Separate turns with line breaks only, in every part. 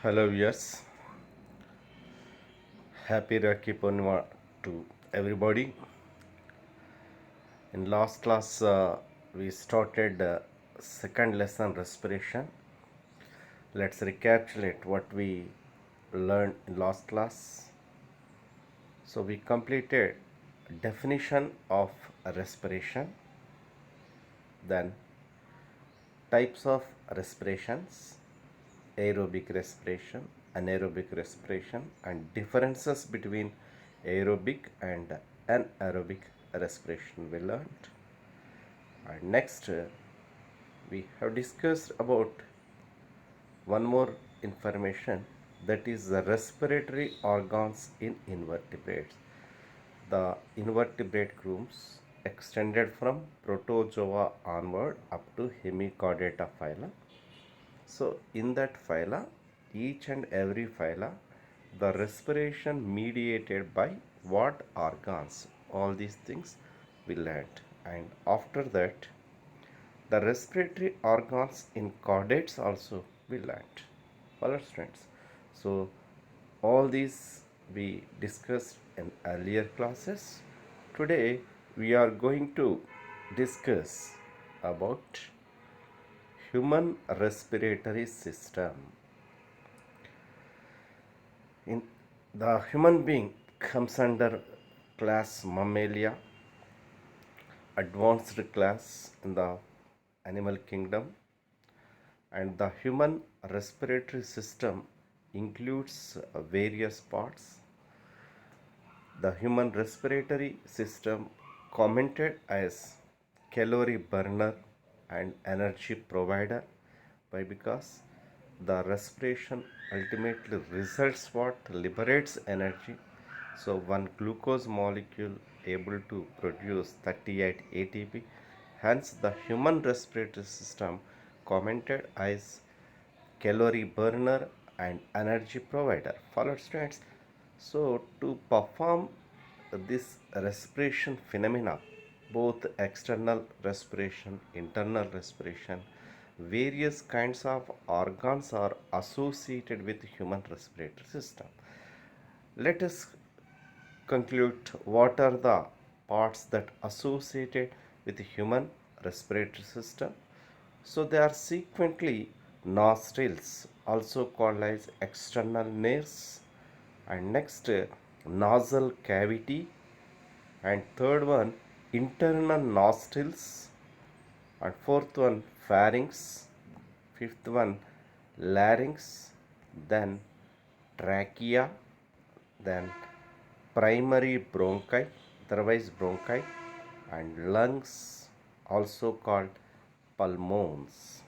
Hello, yes. Happy Rakhi Purnima to everybody. In last class, we started second lesson respiration. Let's recapitulate what we learned in last class. So we completed definition of respiration, then types of respirations, aerobic respiration, anaerobic respiration, and differences between aerobic and anaerobic respiration we learned. And next, we have discussed about one more information, that is the respiratory organs in invertebrates. The invertebrate groups extended from Protozoa onward up to Hemichordata phyla. So, in that phyla, each and every phyla, the respiration mediated by what organs? All these things we learned. And after that, the respiratory organs in chordates also we learned. Follow students. So, all these we discussed in earlier classes. Today, we are going to discuss about human respiratory system. In the human being comes under class Mammalia, advanced class in the animal kingdom, and the human respiratory system includes various parts. The human respiratory system commented as calorie burner and energy provider. Why? Because the respiration ultimately results what liberates energy. So one glucose molecule able to produce 38 ATP. Hence the human respiratory system commented as calorie burner and energy provider. Follow students. So to perform this respiration phenomena, both external respiration, internal respiration, various kinds of organs are associated with human respiratory system. Let us conclude what are the parts that associated with the human respiratory system. So they are sequentially nostrils, also called as external nares, and next nasal cavity, and third one internal nostrils, and fourth one pharynx, fifth one larynx, then trachea, then primary bronchi, otherwise bronchi, and lungs, also called pulmons.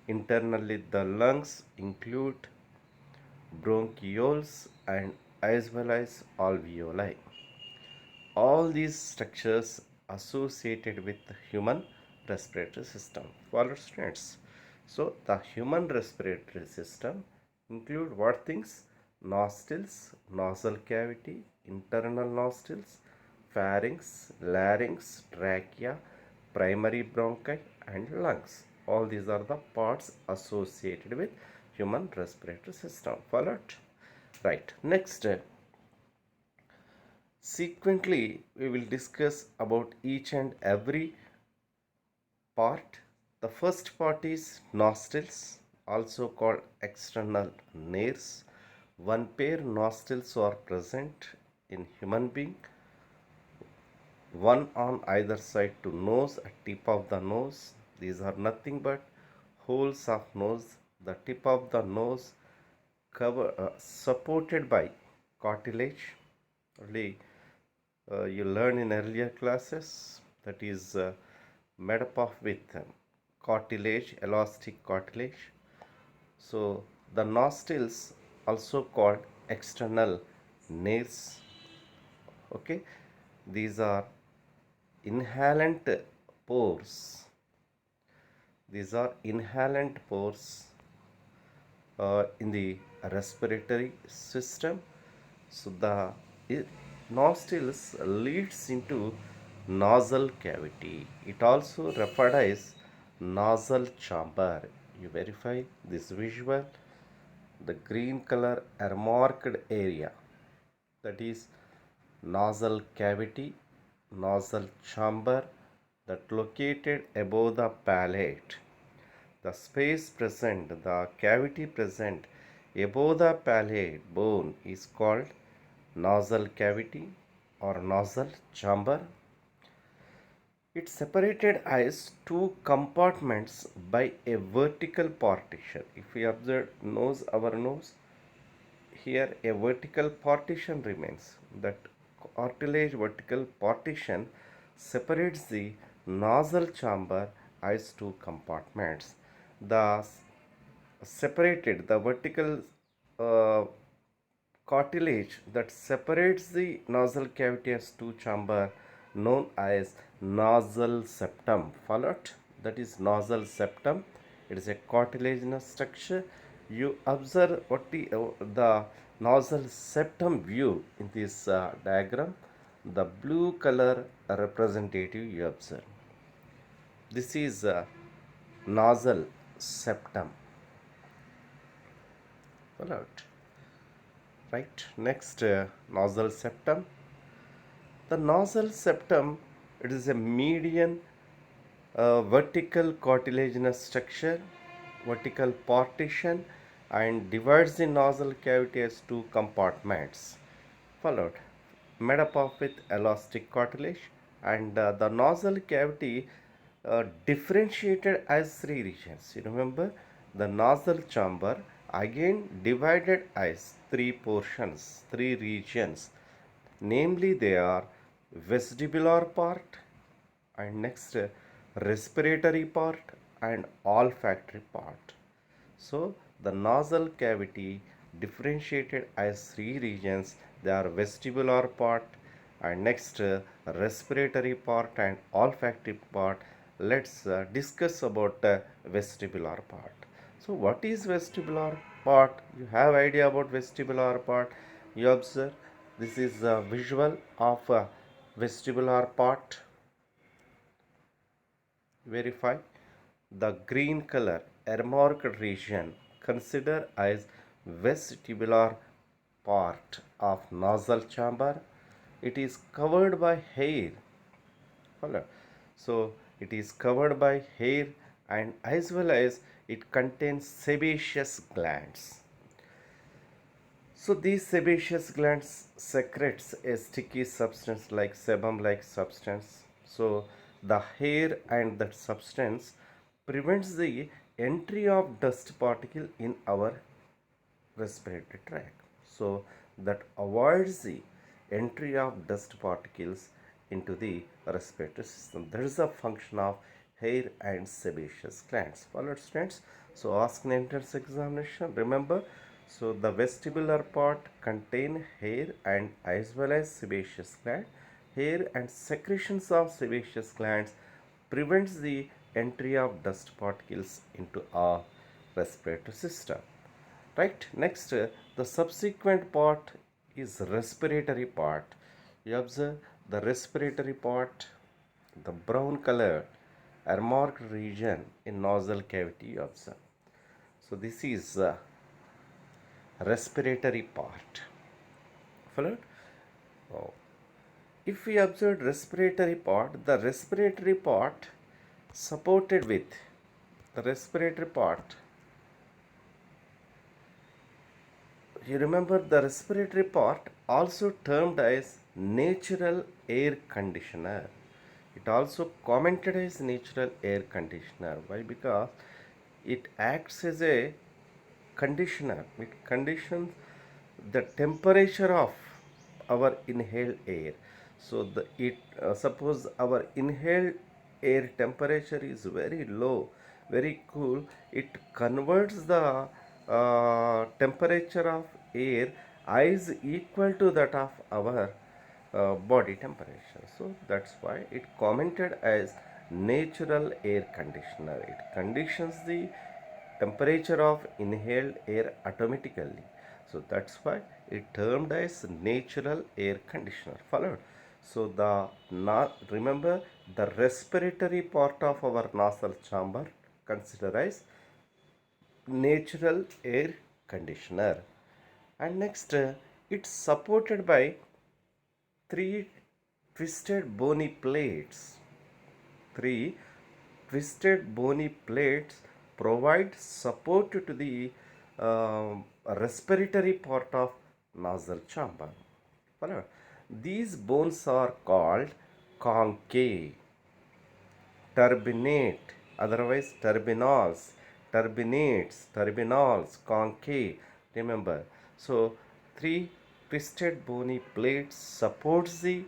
Internally, the lungs include bronchioles and as well as alveoli. All these structures associated with the human respiratory system. Follow students. So the human respiratory system include what things? Nostrils, nasal cavity, internal nostrils, pharynx, larynx, trachea, primary bronchi, and lungs. All these are the parts associated with human respiratory system. Followed? Right. Next, sequentially, we will discuss about each and every part. The first part is nostrils, also called external nares. One pair nostrils are present in human being, one on either side to nose, a tip of the nose. These are nothing but holes of nose. The tip of the nose supported by cartilage. Only you learn in earlier classes, that is made up of with cartilage, elastic cartilage. So the nostrils also called external nares. Okay, these are inhalant pores. These are inhalant pores in the respiratory system. So the nostrils leads into nasal cavity. It also referred as nasal chamber. You verify this visual. the green color earmarked area, that is nasal cavity, nasal chamber that located above the palate. The space present, the cavity present above the palate bone is called nasal cavity or nasal chamber. It separated as two compartments by a vertical partition. If we observe our nose, here a vertical partition remains. That cartilage vertical partition separates the nasal chamber as two compartments. The the vertical uh, cartilage that separates the nasal cavity as two chamber known as nasal septum. Followed, that is nasal septum. It is a cartilaginous structure. You observe what the nasal septum view in this diagram. The blue color representative you observe. This is nasal septum. Followed. Right. Next, nasal septum. The nasal septum, it is a median vertical cartilaginous structure, vertical partition, and divides the nasal cavity as two compartments. Followed, made up of with elastic cartilage, and the nasal cavity differentiated as three regions. You remember, the nasal chamber again divided as three portions, three regions. Namely, they are vestibular part, and next respiratory part and olfactory part. So the nasal cavity differentiated as three regions. They are vestibular part and next respiratory part and olfactory part. Let's discuss about vestibular part. So what is vestibular part? You have idea about vestibular part. You observe, this is a visual of vestibular part. Verify the green color earmarked region considered as vestibular part of nasal chamber. It is covered by hair. Follow. So it is covered by hair and as well as it contains sebaceous glands. So these sebaceous glands secretes a sticky substance like sebum like substance. So the hair and that substance prevents the entry of dust particle in our respiratory tract. So that avoids the entry of dust particles into the respiratory system. That is the function of hair and sebaceous glands. Followed, students. So ask in entrance examination. Remember, so the vestibular part contain hair and as well as sebaceous gland. Hair and secretions of sebaceous glands prevents the entry of dust particles into our respiratory system. Right. Next, the subsequent part is respiratory part. You observe the respiratory part, the brown color earmarked region in nasal cavity you observe. So this is respiratory part. Followed? Oh. If we observe respiratory part, the respiratory part supported with the respiratory part. You remember the respiratory part also termed as natural air conditioner. It also commented as natural air conditioner. Why? Because it acts as a conditioner. It conditions the temperature of our inhaled air. So suppose our inhaled air temperature is very low, very cool, it converts the temperature of air is equal to that of our body temperature. So that's why it commented as natural air conditioner. It conditions the temperature of inhaled air automatically. So that's why it termed as natural air conditioner. Followed. So remember the respiratory part of our nasal chamber considered as natural air conditioner. And next, it's supported by three twisted bony plates. Three twisted bony plates provide support to the respiratory part of nasal chamber. Follow? These bones are called concave, turbinate, otherwise turbinates, concave. Remember, so three twisted bony plates supports the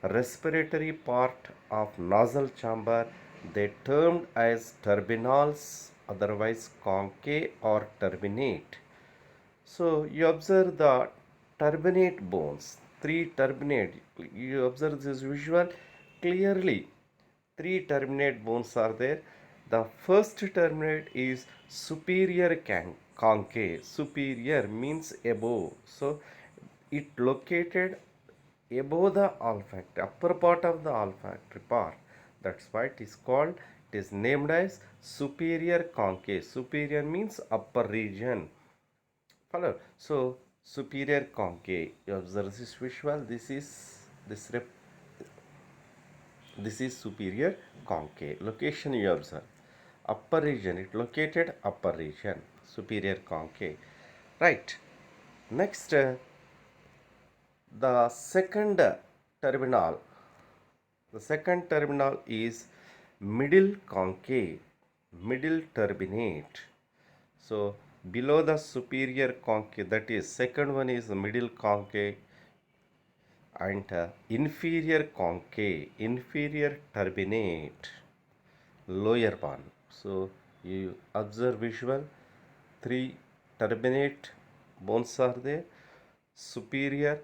respiratory part of nasal chamber. They termed as turbinals, otherwise concave or turbinate. So you observe the turbinate bones, three turbinate. You observe this visual clearly. Three turbinate bones are there. The first turbinate is superior concave. Superior means above. So it located above the olfactory, upper part of the olfactory part. That's why it is called, it is named as superior concave. Superior means upper region. Follow? So superior concave. You observe this visual. This is superior concave. Location you observe. Upper region. It located upper region. Superior concave. Right. Next, the second terminal. The second terminal is middle concave, middle turbinate. So below the superior concave, that is second one is the middle concave, and inferior concave, inferior turbinate, lower one. So you observe visual, three turbinate bones are there, superior,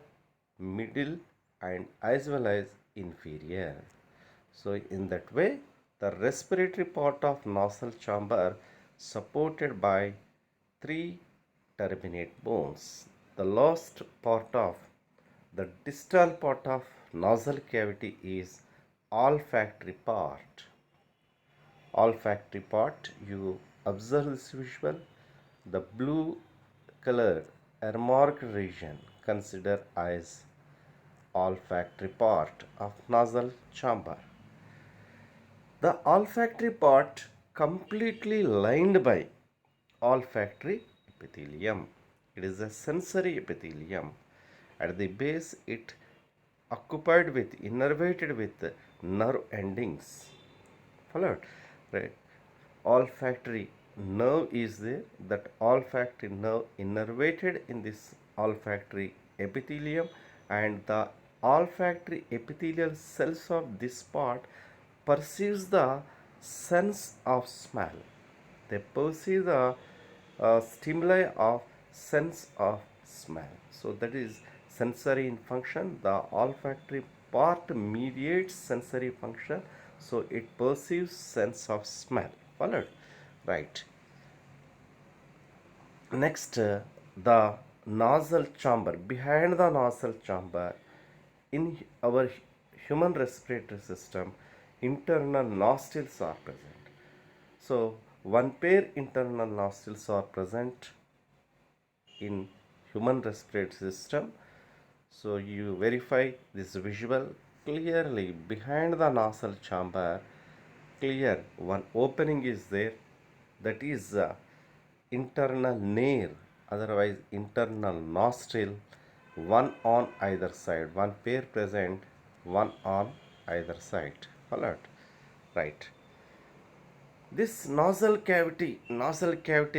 middle, and as well as inferior. So in that way, the respiratory part of nasal chamber supported by three turbinate bones. The last part of the distal part of nasal cavity is olfactory part. Olfactory part, you observe this visual. The blue colored earmarked region considered as olfactory part of nasal chamber. The olfactory part completely lined by olfactory epithelium. It is a sensory epithelium. At the base, it occupied with, innervated with nerve endings. Followed? Right. Olfactory nerve is there. That olfactory nerve innervated in this olfactory epithelium, and the olfactory epithelial cells of this part perceives the sense of smell. They perceive the stimuli of sense of smell. So that is sensory in function. The olfactory part mediates sensory function, so it perceives sense of smell. Followed? Right. Next, the nasal chamber. Behind the nasal chamber, in our human respiratory system, internal nostrils are present. So one pair internal nostrils are present in human respiratory system. So you verify this visual clearly. Behind the nasal chamber, clear one opening is there, that is internal nair, otherwise internal nostril, one on either side, one pair present, one on either side. Followed? Right. This nasal cavity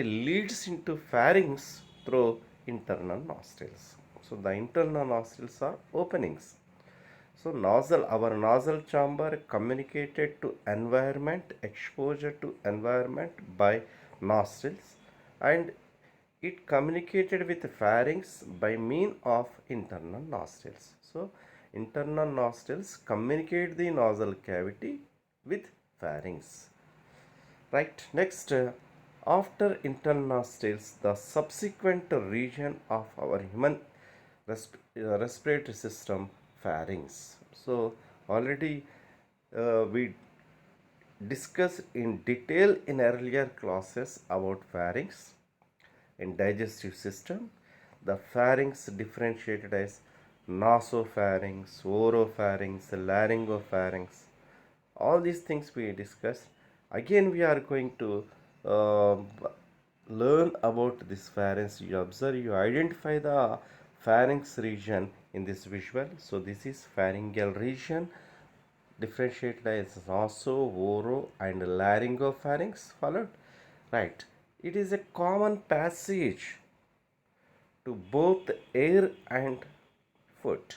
leads into pharynx through internal nostrils. So the internal nostrils are openings. So our nasal chamber communicated to environment, exposure to environment by nostrils, and it communicated with pharynx by mean of internal nostrils. So internal nostrils communicate the nasal cavity with pharynx. Right. Next, after internal nostrils, the subsequent region of our human respiratory system, pharynx. So already we discussed in detail in earlier classes about pharynx. in digestive system. The pharynx differentiated as nasopharynx, oropharynx, laryngopharynx. All these things we discussed. Again, we are going to uh, learn about this pharynx. You observe, you identify the pharynx region in this visual. So this is pharyngeal region differentiated as naso, oro and laryngopharynx followed. Right. It is a common passage to both air and foot.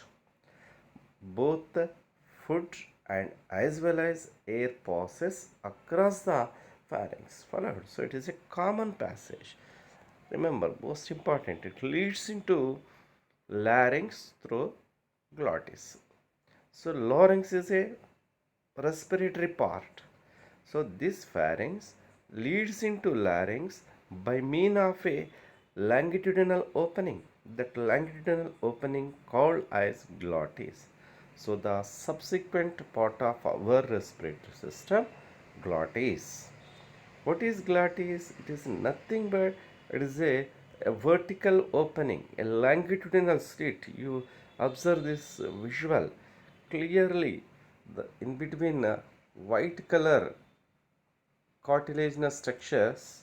Both the foot and as well as air passes across the pharynx followed. So it is a common passage. Remember, most important, it leads into larynx through glottis. So larynx is a respiratory part. So this pharynx leads into larynx by mean of a longitudinal opening. That longitudinal opening called as glottis. So the subsequent part of our respiratory system, glottis. What is glottis? It is nothing but it is a vertical opening, a longitudinal slit. You observe this visual clearly. In between white color cartilaginous structures,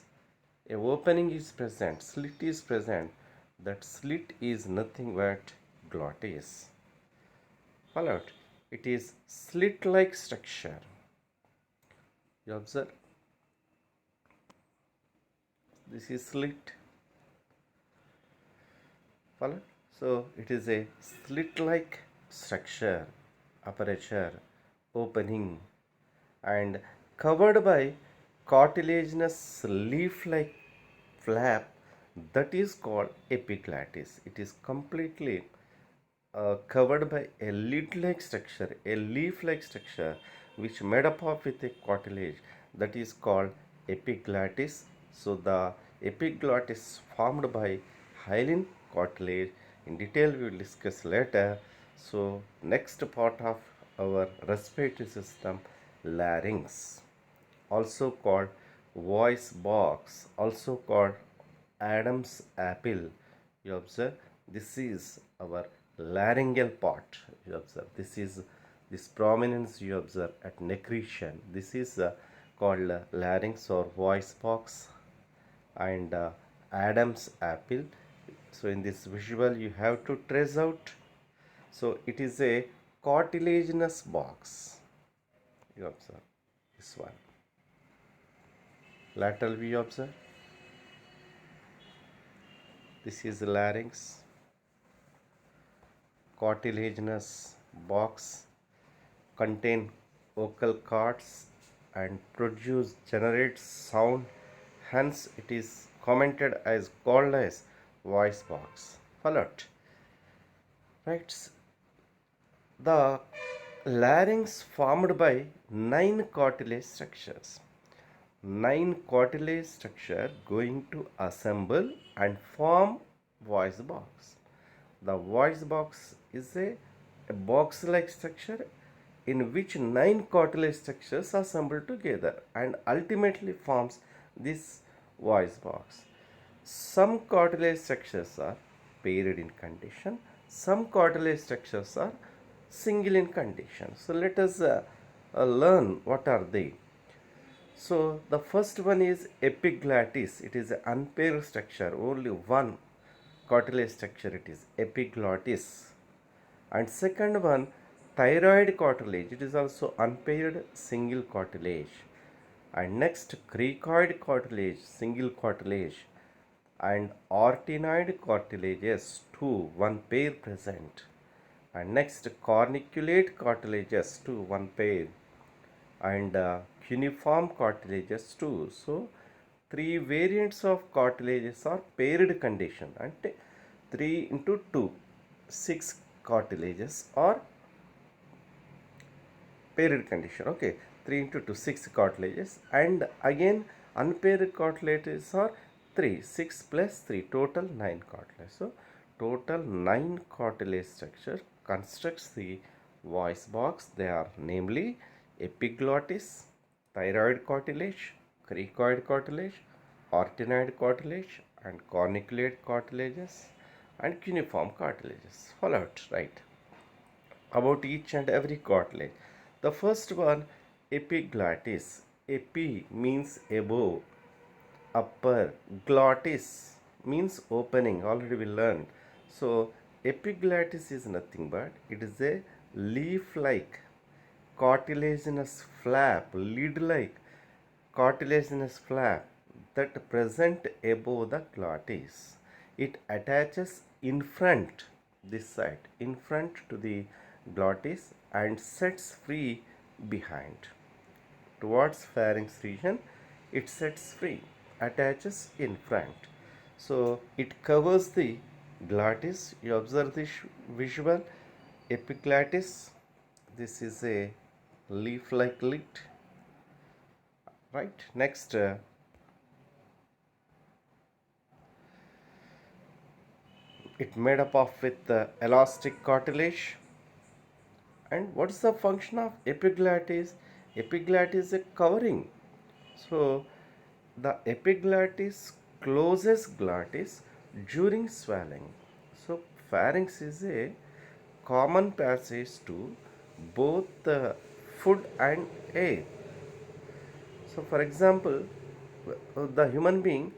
a opening is present, slit is present. That slit is nothing but glottis. Followed, it is slit-like structure. You observe, this is slit. Followed, so it is a slit-like structure, aperture, opening, and covered by cartilaginous leaf-like flap that is called epiglottis. It is completely covered by a lid-like structure, a leaf-like structure which made up of with a cartilage that is called epiglottis. So the epiglottis formed by hyaline cartilage. In detail we will discuss later. So next part of our respiratory system, larynx, also called voice box, also called Adam's apple. You observe, this is our laryngeal part. You observe, this prominence you observe at neck region. This is called larynx or voice box, and Adam's apple. So in this visual you have to trace out. So it is a cartilaginous box. You observe this one. Lateral view observe. This is the larynx, cartilaginous box, contain vocal cords and generates sound. Hence, it is commented as called as voice box. Followed, right? The larynx formed by 9 cartilage structures. 9 cartilage structure going to assemble and form voice box. The voice box is a box-like structure in which 9 cartilage structures assemble together and ultimately forms this voice box. Some cartilage structures are paired in condition. Some cartilage structures are single in condition. So let us learn what are they. So the first one is epiglottis. It is an unpaired structure. Only one cartilage structure it is, epiglottis. And second one, thyroid cartilage. It is also unpaired single cartilage. And next, cricoid cartilage, single cartilage. And arytenoid cartilages, two, one pair present. And next, corniculate cartilages, two, one pair. And cuneiform cartilages too. So 3 variants of cartilages are paired condition, and 3 into 2, 6 cartilages are paired condition. Okay, 3 into 2, 6 cartilages, and again unpaired cartilages are 3, 6 plus 3, total 9 cartilages. So total 9 cartilage structure constructs the voice box. They are namely epiglottis, thyroid cartilage, cricoid cartilage, arytenoid cartilage, and corniculate cartilages and cuneiform cartilages. Follow it, right? About each and every cartilage. The first one, epiglottis. Epi means above, upper. Glottis means opening. Already we learned. So epiglottis is nothing but it is a leaf-like cartilaginous flap, lid-like cartilaginous flap that present above the glottis. It attaches in front, this side, in front to the glottis and sets free behind. Towards pharynx region, it sets free, attaches in front. So it covers the glottis. You observe this visual epiglottis. This is a leaf-like lid, right? Next, it made up of with the elastic cartilage. And what is the function of epiglottis? Epiglottis is a covering. So the epiglottis closes glottis during swallowing. So pharynx is a common passage to both the food and air. So for example, the human being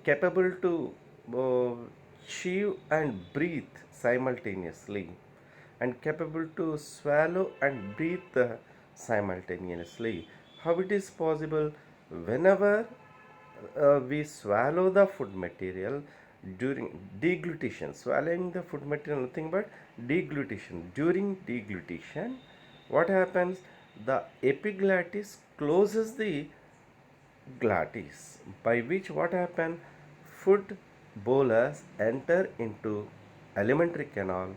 capable to uh, chew and breathe simultaneously and capable to swallow and breathe simultaneously. How it is possible? Whenever we swallow the food material during deglutition, swallowing the food material nothing but deglutition. During deglutition, what happens? The epiglottis closes the glottis, by which what happen, food bolus enter into alimentary canal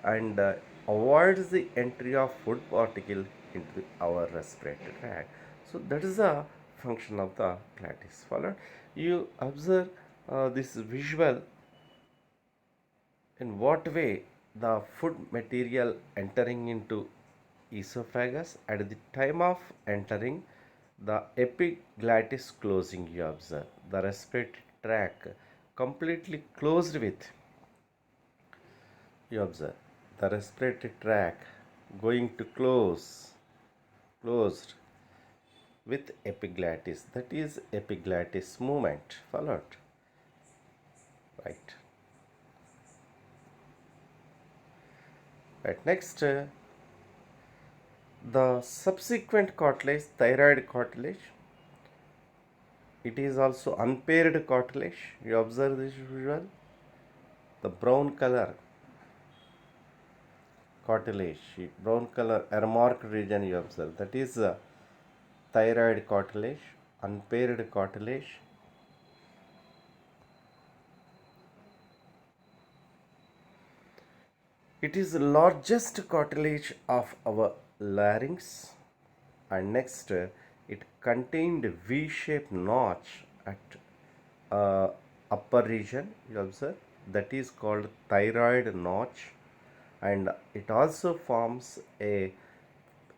and avoids the entry of food particle into our respiratory tract. So that is the function of the glottis. Follow. You observe this visual, in what way the food material entering into esophagus at the time of entering the epiglottis closing. You observe the respiratory tract completely closed with, you observe the respiratory tract going to closed with epiglottis, that is epiglottis movement. Followed, right? Right, next, the subsequent cartilage, thyroid cartilage, it is also unpaired cartilage. You observe this visual, the brown color cartilage, brown color earmarked region you observe, that is thyroid cartilage, unpaired cartilage. It is the largest cartilage of our larynx. And next, it contained V-shaped notch at upper region, you observe, that is called thyroid notch, and it also forms a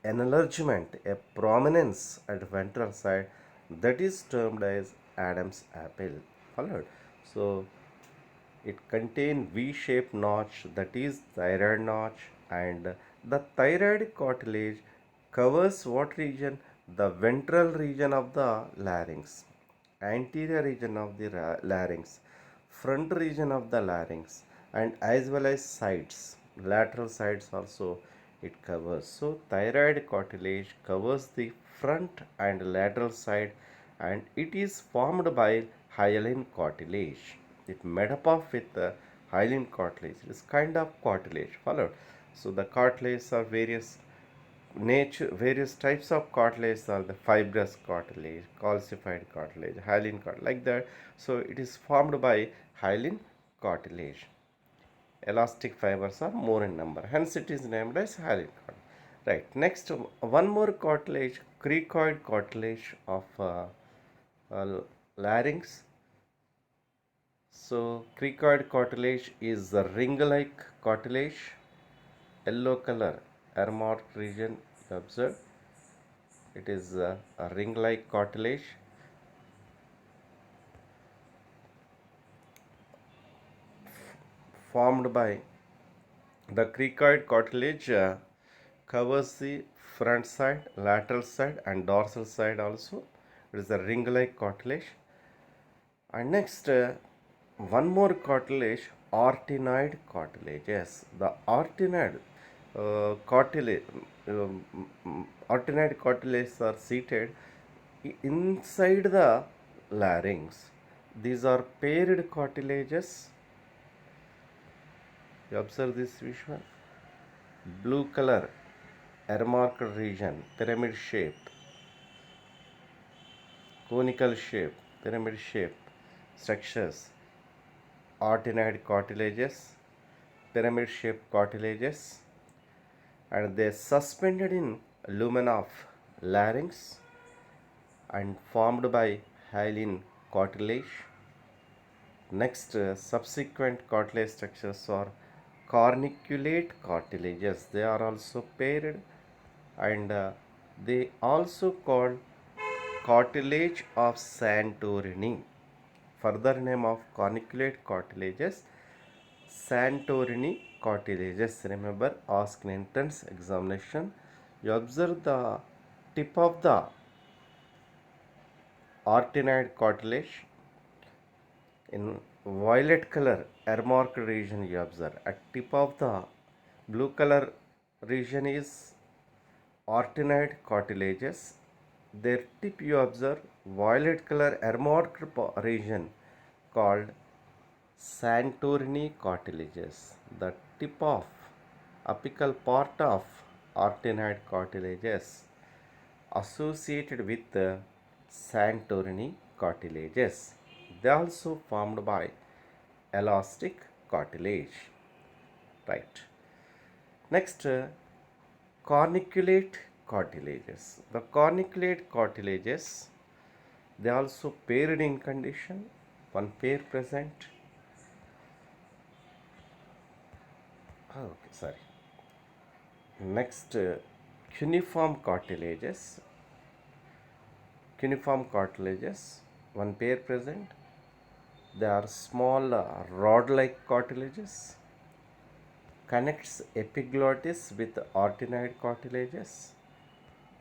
enlargement, a prominence at ventral side, that is termed as Adam's apple. Followed. So it contains V-shaped notch, that is thyroid notch, and the thyroid cartilage covers what region? The ventral region of the larynx, anterior region of the larynx, front region of the larynx, and as well as sides, lateral sides also it covers. So thyroid cartilage covers the front and lateral side, and it is formed by hyaline cartilage. It made up of with the hyaline cartilage. It is kind of cartilage. Followed. So the cartilage are various types of cartilage are the fibrous cartilage, calcified cartilage, hyaline cartilage, like that. So it is formed by hyaline cartilage. Elastic fibers are more in number, hence it is named as hyaline cartilage. Right. Next, one more cartilage, cricoid cartilage of larynx. So cricoid cartilage is the ring-like cartilage, yellow color, earmarked region. Observe, it is a ring-like cartilage. formed by the cricoid cartilage covers the front side, lateral side, and dorsal side also. It is a ring-like cartilage. And next, one more cartilage, arytenoid cartilage. Yes, the arytenoid cartilage, arytenoid cartilage are seated inside the larynx. These are paired cartilages. You observe this visual. Blue color, earmarked region, pyramid shape, conical shape, pyramid shape structures, arytenoid cartilages, pyramid shaped cartilages, and they suspended in lumen of larynx and formed by hyaline cartilage. Next, subsequent cartilage structures are corniculate cartilages. They are also paired and they also called cartilage of Santorini. Further name of corniculate cartilages, Santorini cartilages. Remember, ask in entrance examination. You observe the tip of the arytenoid cartilage in violet color earmarked region. You observe at tip of the blue color region is arytenoid cartilages. Their tip you observe violet color earmarked region called Santorini cartilages. The tip of apical part of arytenoid cartilages associated with the Santorini cartilages. They are also formed by elastic cartilage. Right. Next, corniculate cartilages. The corniculate cartilages, they are also paired in condition. One pair present. Okay, sorry. Next, cuneiform cartilages. Cuneiform cartilages, one pair present. They are small rod-like cartilages. Connects epiglottis with arytenoid cartilages.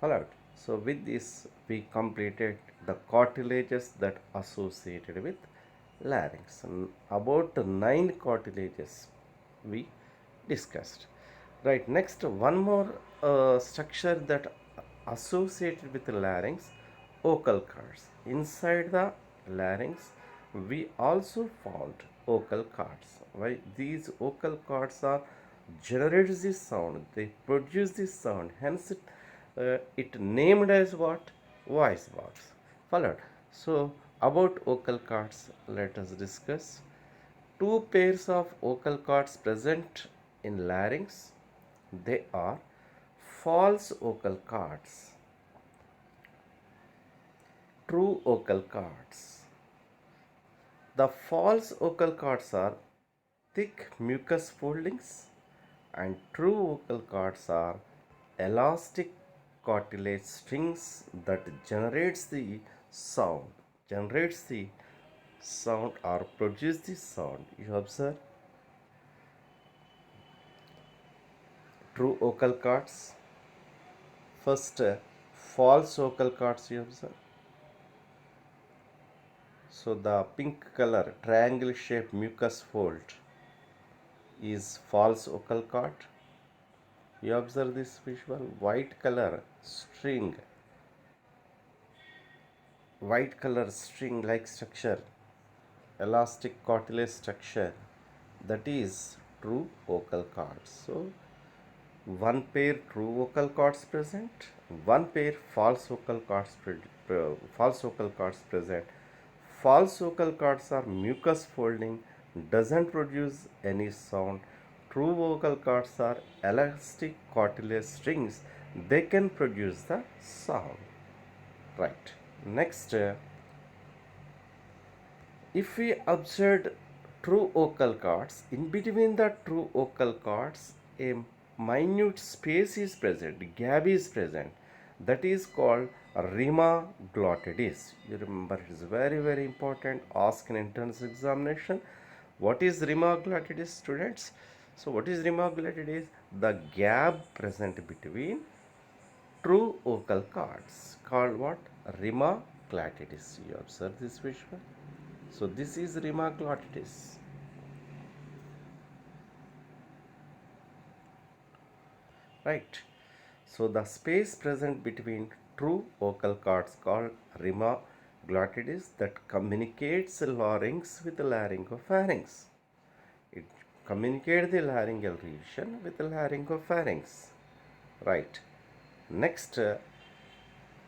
Alright. So with this we completed the cartilages that associated with larynx. About 9 cartilages we discussed. Right. Next, one more structure that associated with the larynx, vocal cords. Inside the larynx we also found vocal cords. Why? These vocal cords are generates this sound, they produce this sound, hence it named as what? Voice box. Followed. So about vocal cords let us discuss. Two pairs of vocal cords present in larynx. They are false vocal cords, true vocal cords. The false vocal cords are thick mucus foldings and true vocal cords are elastic cartilage strings that generates the sound or produce the sound. You observe true vocal cords. First, false vocal cords you observe. So the pink color triangle shaped mucus fold is false vocal cord. You observe this visual white color string like structure, elastic cartilage structure, that is true vocal cords. So one pair true vocal cords present, one pair false vocal cords present. False vocal cords are mucus folding, doesn't produce any sound. True vocal cords are elastic cartilage strings, they can produce the sound. Right. Next, if we observe true vocal cords, in between the true vocal cords, a minute space is present, gap is present. That is called rima glottidis. You remember, it is very important. Ask in entrance examination. What is rima glottis, students? So what is rima glottis? The gap present between true vocal cords called what? Rima glottis. You observe this visual. So this is rima glottis. Right. So the space present between true vocal cords called rima glottis that communicates larynx with laryngopharynx. It communicates the laryngeal region with the laryngopharynx. Right. Next, the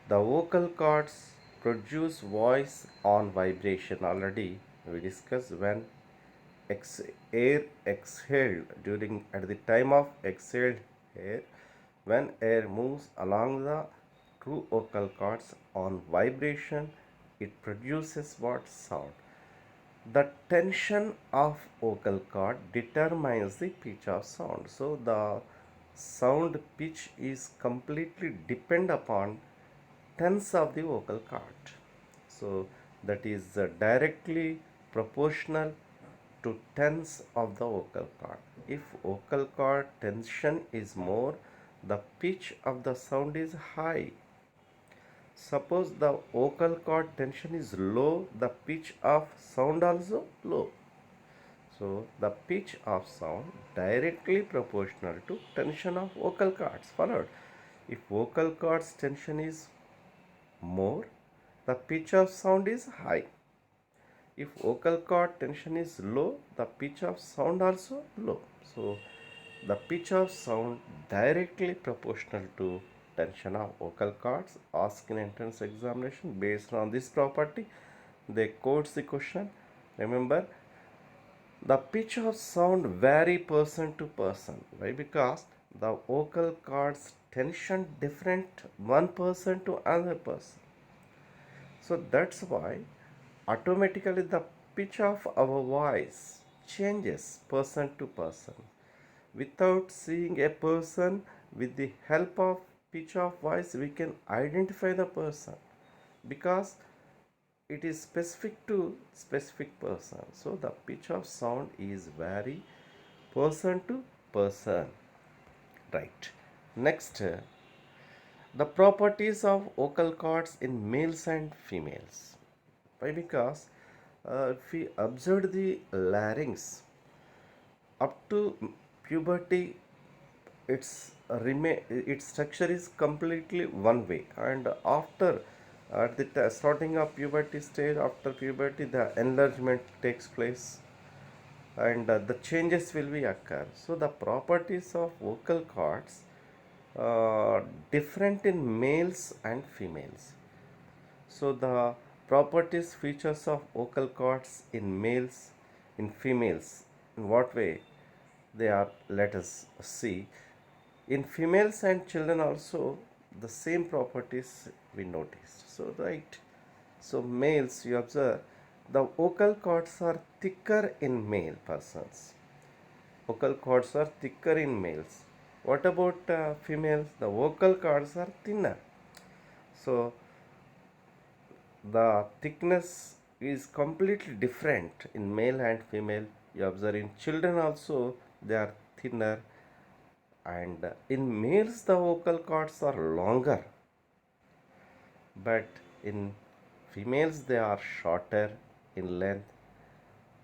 vocal cords produce voice on vibration. Already we discussed when air exhaled during at the time of exhaled air, when air moves along the true vocal cords on vibration, it produces what sound? The tension of vocal cord determines the pitch of sound. So the sound pitch is completely depend upon tense of the vocal cord. So that is directly proportional to tense of the vocal cord. If vocal cord tension is more, the pitch of the sound is high. Suppose the vocal cord tension is low, the pitch of sound also low. So the pitch of sound directly proportional to tension of vocal cords. Followed. If vocal cords tension is more, the pitch of sound is high. If vocal cord tension is low, the pitch of sound also low. So the pitch of sound directly proportional to tension of vocal cords. Asked in entrance examination based on this property, they quotes the question. Remember, the pitch of sound vary person to person. Why? Because the vocal cords tension different one person to another person. So that's why automatically the pitch of our voice changes person to person. Without seeing a person, with the help of pitch of voice, we can identify the person because it is specific to specific person. So the pitch of sound is vary person to person. Right. Next, the properties of vocal cords in males and females. Why? Because if we observe the larynx up to puberty, its structure is completely one way, and after at the starting of puberty stage, after puberty the enlargement takes place, and the changes will be occur. So the properties of vocal cords different in males and females. So the properties features of vocal cords in males, in females, in what way they are, let us see. In females and children also the same properties we noticed. So right. So males, you observe the vocal cords are thicker in male persons. Vocal cords are thicker in males. What about females? The vocal cords are thinner. So the thickness is completely different in male and female. You observe in children also they are thinner, and in males the vocal cords are longer, but in females they are shorter in length,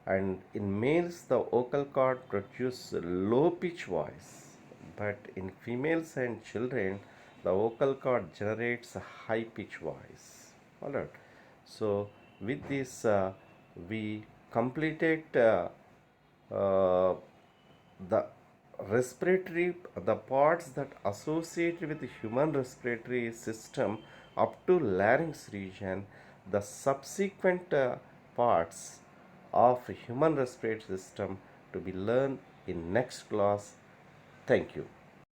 and in males the vocal cord produces low pitch voice, but in females and children the vocal cord generates a high pitch voice. All right. So with this we completed uh, the respiratory, the parts that associate with the human respiratory system up to larynx region. The subsequent parts of human respiratory system to be learned in next class. Thank you.